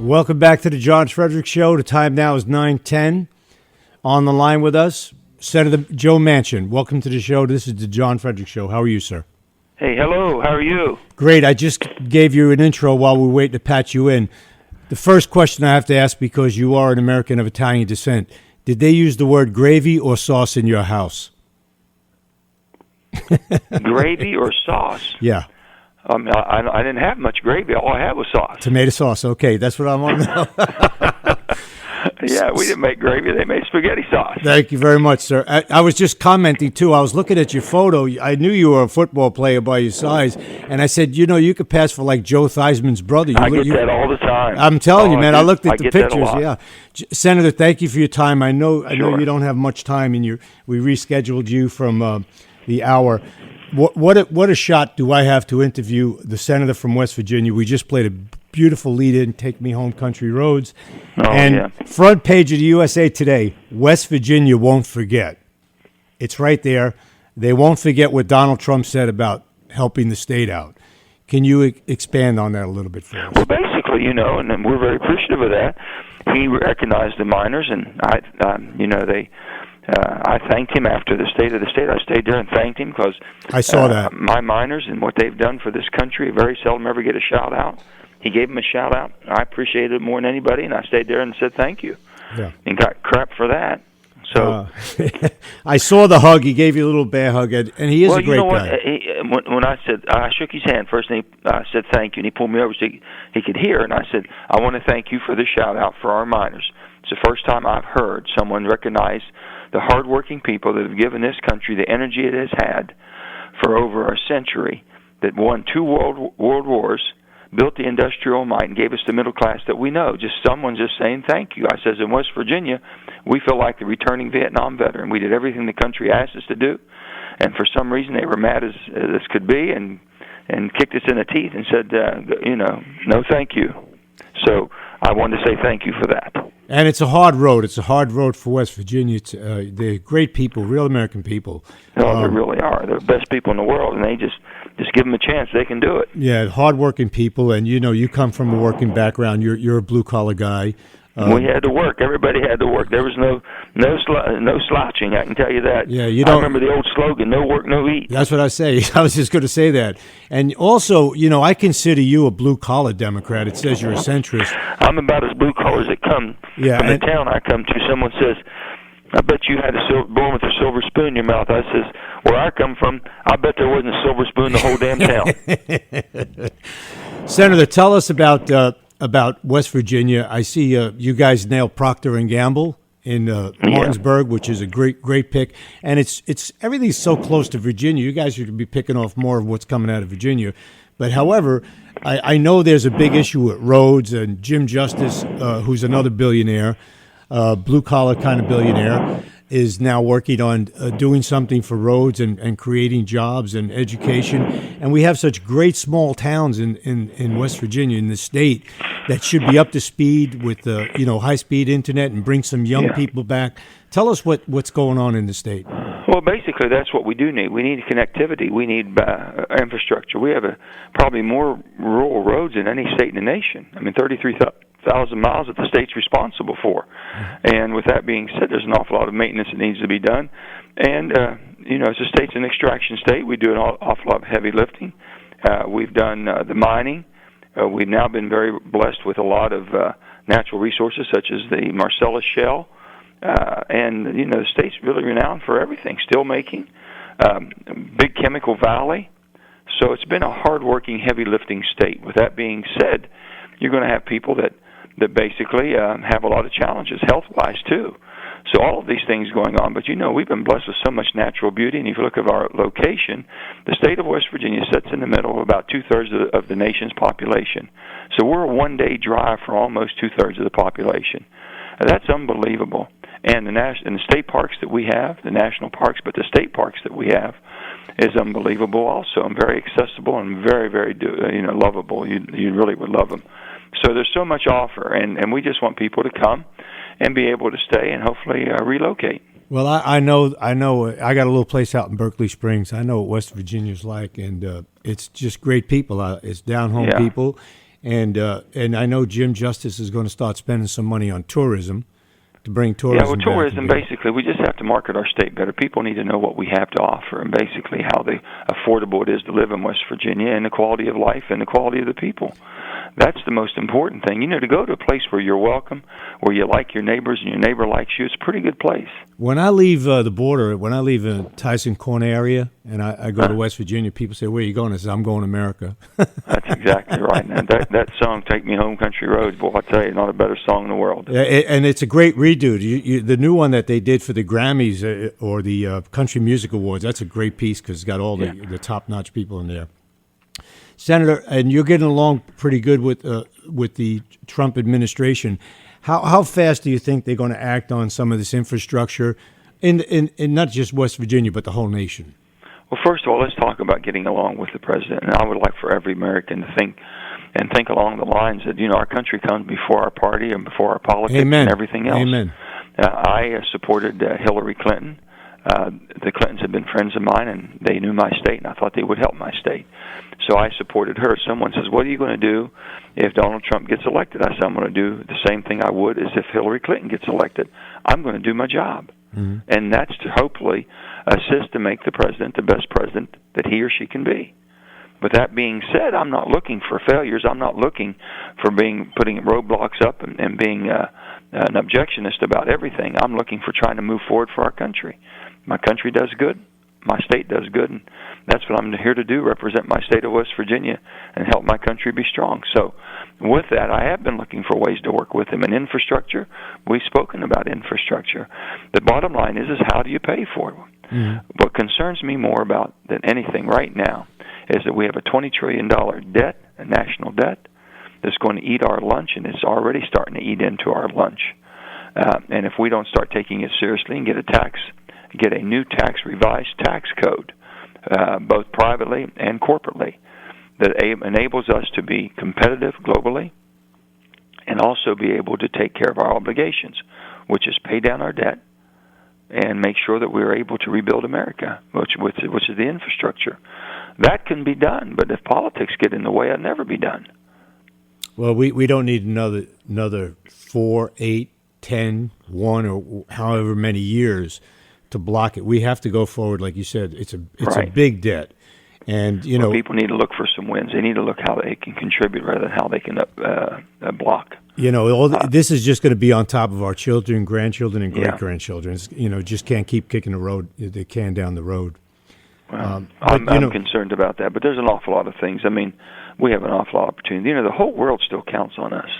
Welcome back to the John Fredericks Show. The time now is 9:10. On the line with us, Senator Joe Manchin. Welcome to the show. This is the John Fredericks Show. How are you, sir? Hey, hello. How are you? Great. I just gave you an intro while we wait to patch you in. The first question I have to ask, because you are an American of Italian descent, did they use the word gravy or sauce in your house? Gravy or sauce? Yeah. I didn't have much gravy. All I had was sauce. Tomato sauce. Okay, that's what I want to know. Yeah, we didn't make gravy. They made spaghetti sauce. Thank you very much, sir. I was just commenting, too. I was looking at your photo. I knew you were a football player by your size, and I said, you know, you could pass for like Joe Theismann's brother. I get that all the time. I'm telling you, man. I looked at the pictures. Yeah. Senator, thank you for your time. I know Sure. you don't have much time, and we rescheduled you from the hour. What a shot do I have to interview the senator from West Virginia. We just played a beautiful lead-in, Take Me Home Country Roads. Front page of the USA Today, West Virginia won't forget. It's right there. They won't forget what Donald Trump said about helping the state out. Can you expand on that a little bit for us? Well, basically, and we're very appreciative of that. He recognized the miners, and I thanked him after the State of the State. I stayed there and thanked him because I saw that. My miners and what they've done for this country very seldom ever get a shout out. He gave him a shout out. I appreciated it more than anybody, and I stayed there and said thank you. Yeah. And got crap for that. So I saw the hug. He gave you a little bear hug, and he is a great guy. When I said I shook his hand first, and he said thank you, and he pulled me over so he could hear, and I said, I want to thank you for the shout out for our miners. It's the first time I've heard someone recognize the hardworking people that have given this country the energy it has had for over a century, that won 2 world wars, built the industrial might, and gave us the middle class that we know. Just someone just saying thank you. I says, in West Virginia, we feel like the returning Vietnam veteran. We did everything the country asked us to do, and for some reason they were mad as could be and kicked us in the teeth and said, no thank you. So I wanted to say thank you for that. And it's a hard road. It's a hard road for West Virginia. They're great people, real American people. No, they really are. They're the best people in the world, and they just give them a chance. They can do it. Yeah, hard-working people, and you come from a working background. You're a blue-collar guy. We had to work. Everybody had to work. There was no slouching. I can tell you that. Yeah, I remember the old slogan: "No work, no eat." That's what I say. I was just going to say that. And also, I consider you a blue-collar Democrat. It says you're a centrist. I'm about as blue-collar as it comes. Yeah, from the town I come to. Someone says, I bet you had born with a silver spoon in your mouth. I says, where I come from, I bet there wasn't a silver spoon in the whole damn town. Senator, tell us about West Virginia. I see you guys nailed Procter and Gamble in Martinsburg, which is a great pick. And it's everything's so close to Virginia. You guys should be picking off more of what's coming out of Virginia. But however, I know there's a big issue with roads, and Jim Justice, who's another billionaire, blue-collar kind of billionaire, is now working on doing something for roads and creating jobs and education. And we have such great small towns in West Virginia, in the state, that should be up to speed with high-speed internet and bring some young people back. Tell us what's going on in the state. Well, basically, that's what we do need. We need connectivity. We need infrastructure. We have probably more rural roads than any state in the nation. I mean, 33,000 miles that the state's responsible for. And with that being said, there's an awful lot of maintenance that needs to be done. And, as the state's an extraction state, we do an awful lot of heavy lifting. We've done the mining. We've now been very blessed with a lot of natural resources, such as the Marcellus Shale. And, the state's really renowned for everything, steel making, big chemical valley. So it's been a hard-working, heavy-lifting state. With that being said, you're going to have people that basically have a lot of challenges, health-wise, too. So all of these things going on. But, we've been blessed with so much natural beauty. And if you look at our location, the state of West Virginia sits in the middle of about two-thirds of the nation's population. So we're a one-day drive for almost two-thirds of the population. That's unbelievable. And the state parks that we have, the national parks, but the state parks that we have is unbelievable also, and very accessible and very, very lovable. You really would love them. So there's so much offer, and we just want people to come and be able to stay and hopefully relocate. Well, I know. I got a little place out in Berkeley Springs. I know what West Virginia's like, and it's just great people. It's down-home people. and I know Jim Justice is going to start spending some money on tourism to bring tourism. Yeah, well, back tourism, again. basically, we just have to market our state better. People need to know what we have to offer and basically how affordable it is to live in West Virginia and the quality of life and the quality of the people. That's the most important thing. To go to a place where you're welcome, where you like your neighbors and your neighbor likes you, it's a pretty good place. When I leave the border, when I leave the Tyson Corner area and I go to West Virginia, people say, "Where are you going?" I say, "I'm going to America." That's exactly right. Now, that song, "Take Me Home, Country Roads," boy, I tell you, not a better song in the world. Yeah, and it's a great redo. The new one that they did for the Grammys or the Country Music Awards, that's a great piece because it's got all the top-notch people in there. Senator, and you're getting along pretty good with the Trump administration. How fast do you think they're going to act on some of this infrastructure in not just West Virginia, but the whole nation? Well, first of all, let's talk about getting along with the president. And I would like for every American to think along the lines that, our country comes before our party and before our politics Amen. and everything else. Amen. I supported Hillary Clinton. The Clintons had been friends of mine, and they knew my state, and I thought they would help my state. So I supported her. Someone says, "What are you going to do if Donald Trump gets elected?" I said, "I'm going to do the same thing I would as if Hillary Clinton gets elected. I'm going to do my job." Mm-hmm. And that's to hopefully assist to make the president the best president that he or she can be. With that being said, I'm not looking for failures. I'm not looking for putting roadblocks up and being an objectionist about everything. I'm looking for trying to move forward for our country. My country does good. My state does good, and that's what I'm here to do, represent my state of West Virginia and help my country be strong. So with that, I have been looking for ways to work with him. And infrastructure, we've spoken about infrastructure. The bottom line is how do you pay for it? Mm-hmm. What concerns me more about than anything right now is that we have a $20 trillion debt, a national debt, that's going to eat our lunch, and it's already starting to eat into our lunch. And if we don't start taking it seriously and get a new revised tax code, both privately and corporately, that enables us to be competitive globally and also be able to take care of our obligations, which is pay down our debt and make sure that we're able to rebuild America, which is the infrastructure. That can be done, but if politics get in the way, it'll never be done. Well, we don't need another 4, 8, 10, 1, or however many years to block it. We have to go forward, like you said. It's a big debt, and people need to look for some wins. They need to look how they can contribute rather than how they can block. This is just going to be on top of our children, grandchildren, and great grandchildren. Just can't keep kicking the can down the road. Well, I'm concerned about that, but there's an awful lot of things. I mean, we have an awful lot of opportunity. The whole world still counts on us.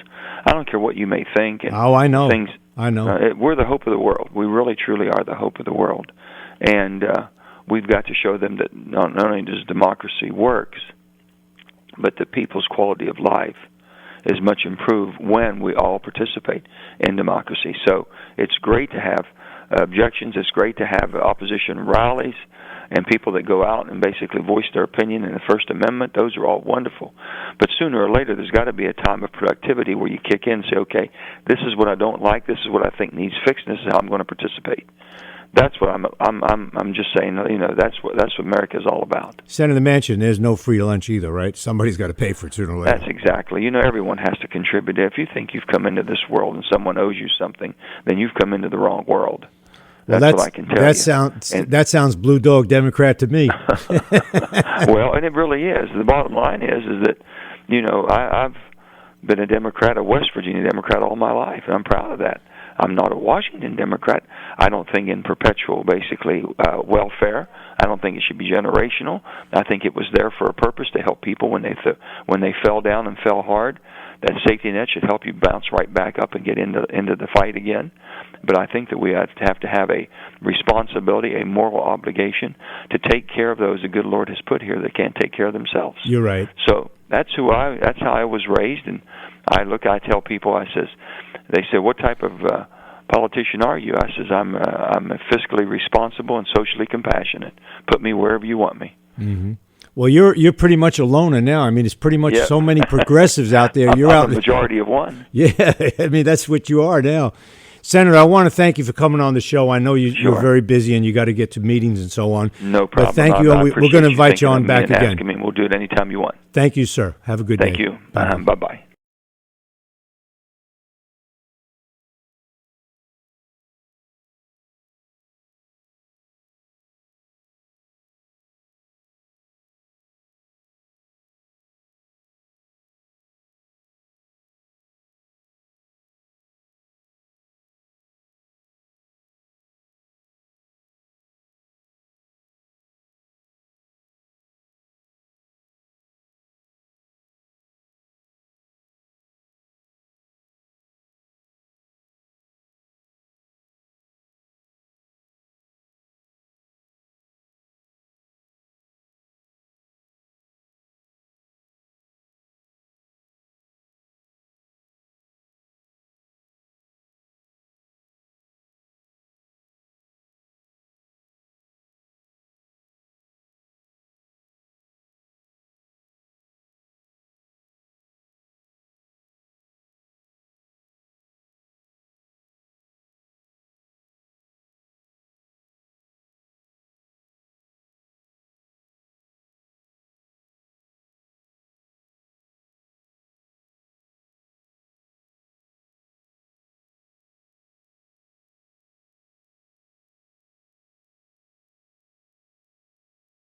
I don't care what you may think. I know. I know. We're the hope of the world. We really, truly are the hope of the world. And we've got to show them that not only does democracy works, but the people's quality of life is much improved when we all participate in democracy. So it's great to have objections. It's great to have opposition rallies and people that go out and basically voice their opinion in the First Amendment. Those are all wonderful. But sooner or later, there's got to be a time of productivity where you kick in and say, okay, this is what I don't like, this is what I think needs fixed, and this is how I'm going to participate. That's what I'm just saying, that's what America is all about. Senator Manchin, there's no free lunch either, right? Somebody's got to pay for it sooner or later. That's exactly. Everyone has to contribute. If you think you've come into this world and someone owes you something, then you've come into the wrong world. That's what I can tell you. That sounds blue dog Democrat to me. Well, and it really is. The bottom line is that, I've been a West Virginia Democrat all my life, and I'm proud of that. I'm not a Washington Democrat. I don't think in perpetual, basically, welfare. I don't think it should be generational. I think it was there for a purpose to help people when they fell down and fell hard. That safety net should help you bounce right back up and get into the fight again. But I think that we have to have a responsibility, a moral obligation to take care of those the good Lord has put here that can't take care of themselves. You're right. So that's how I was raised, and I tell people, they say, what type of politician are you? I says, I'm fiscally responsible and socially compassionate. Put me wherever you want me. Mm-hmm. Well, you're pretty much a loner now. I mean, it's pretty much so many progressives out there. You're I'm the majority of one. Yeah, I mean, that's what you are now. Senator, I want to thank you for coming on the show. I know you're Sure. very busy and you got to get to meetings and so on. No problem. But thank you, and we're going to invite you on back again. We'll do it anytime you want. Thank you, sir. Have a good day. Thank you. Bye. Bye-bye.